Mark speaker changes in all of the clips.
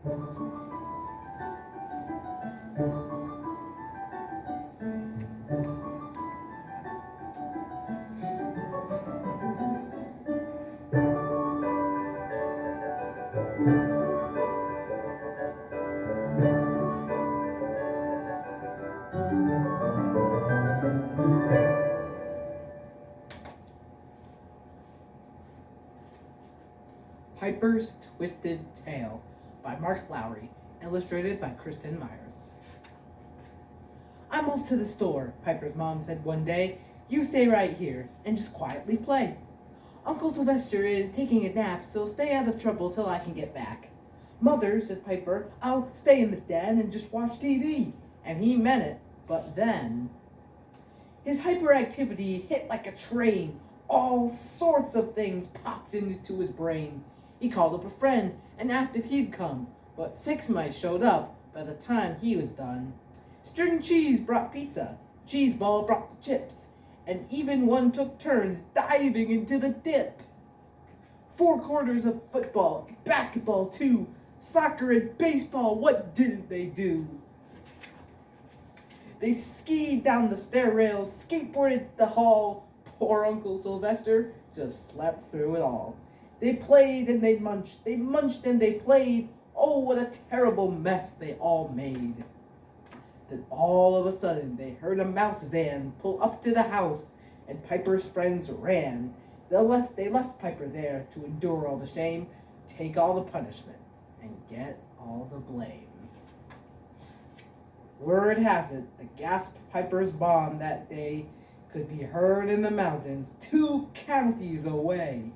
Speaker 1: Piper's Twisted Tale by Mark Lowry, illustrated by Kristen Myers. I'm off to the store, Piper's mom said one day. You stay right here and just quietly play. Uncle Sylvester is taking a nap, so stay out of trouble till I can get back. Mother, said Piper, I'll stay in the den and just watch TV. And he meant it, but then his hyperactivity hit like a train. All sorts of things popped into his brain. He called up a friend and asked if he'd come, but 6 mice showed up by the time he was done. String Cheese brought pizza, Cheese Ball brought the chips, and even one took turns diving into the dip. 4 quarters of football, basketball too, soccer and baseball, what didn't they do? They skied down the stair rails, skateboarded the hall. Poor Uncle Sylvester just slept through it all. They played and they munched and they played. Oh, what a terrible mess they all made. Then all of a sudden they heard a mouse van pull up to the house, and Piper's friends ran. They left Piper there to endure all the shame, take all the punishment, and get all the blame. Word has it, the gasp Piper's bomb that day could be heard in the mountains 2 counties away.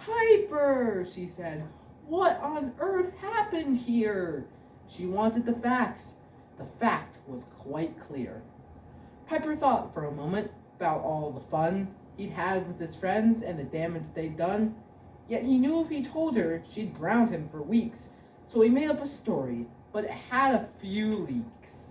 Speaker 1: Piper, she said, what on earth happened here? She wanted the facts. The fact was quite clear. Piper thought for a moment about all the fun he'd had with his friends and the damage they'd done. Yet he knew if he told her, she'd ground him for weeks. So he made up a story, but it had a few leaks.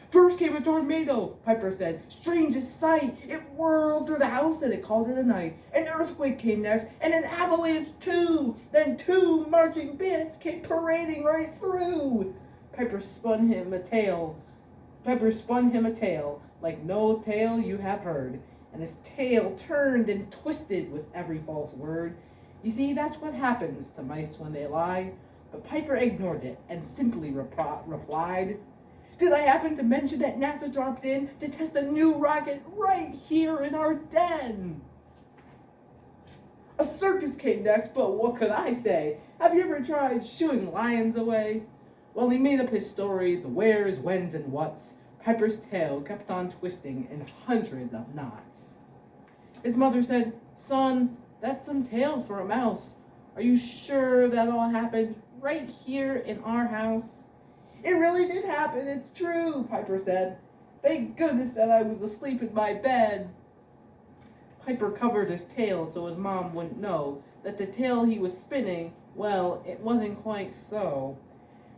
Speaker 1: First came a tornado, Piper said. Strangest sight. It whirled through the house and it called it a night. An earthquake came next, and an avalanche too. Then 2 marching bands came parading right through. Piper spun him a tale like no tale you have heard. And his tail turned and twisted with every false word. You see, that's what happens to mice when they lie. But Piper ignored it and simply replied, did I happen to mention that NASA dropped in to test a new rocket right here in our den? A circus came next, but what could I say? Have you ever tried shooing lions away? While he made up his story, the wheres, whens, and whats, Piper's tail kept on twisting in hundreds of knots. His mother said, son, that's some tale for a mouse. Are you sure that all happened right here in our house? It really did happen, it's true, Piper said. Thank goodness that I was asleep in my bed. Piper covered his tail so his mom wouldn't know that the tale he was spinning, well, it wasn't quite so.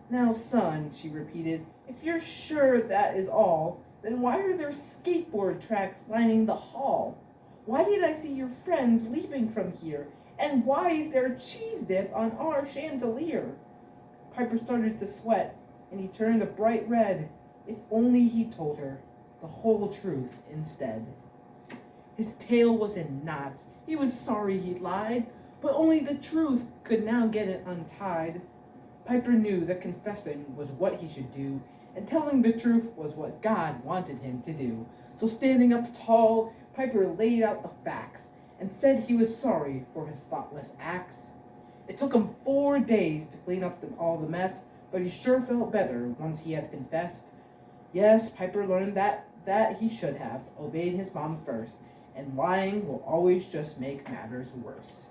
Speaker 1: Now, son, she repeated, if you're sure that is all, then why are there skateboard tracks lining the hall? Why did I see your friends leaving from here? And why is there cheese dip on our chandelier? Piper started to sweat, and he turned a bright red. If only he'd told her the whole truth instead. His tail was in knots. He was sorry he'd lied, but only the truth could now get it untied. Piper knew that confessing was what he should do, and telling the truth was what God wanted him to do. So standing up tall, Piper laid out the facts and said he was sorry for his thoughtless acts. It took him 4 days to clean up all the mess, but he sure felt better once he had confessed. Yes, Piper learned that he should have obeyed his mom first, and lying will always just make matters worse.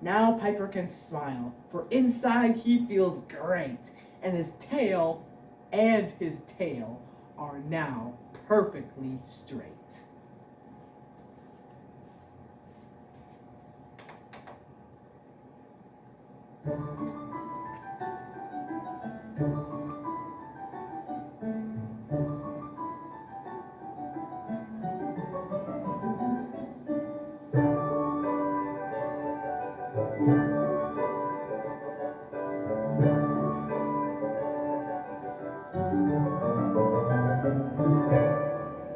Speaker 1: Now Piper can smile, for inside he feels great, and his tail are now perfectly straight.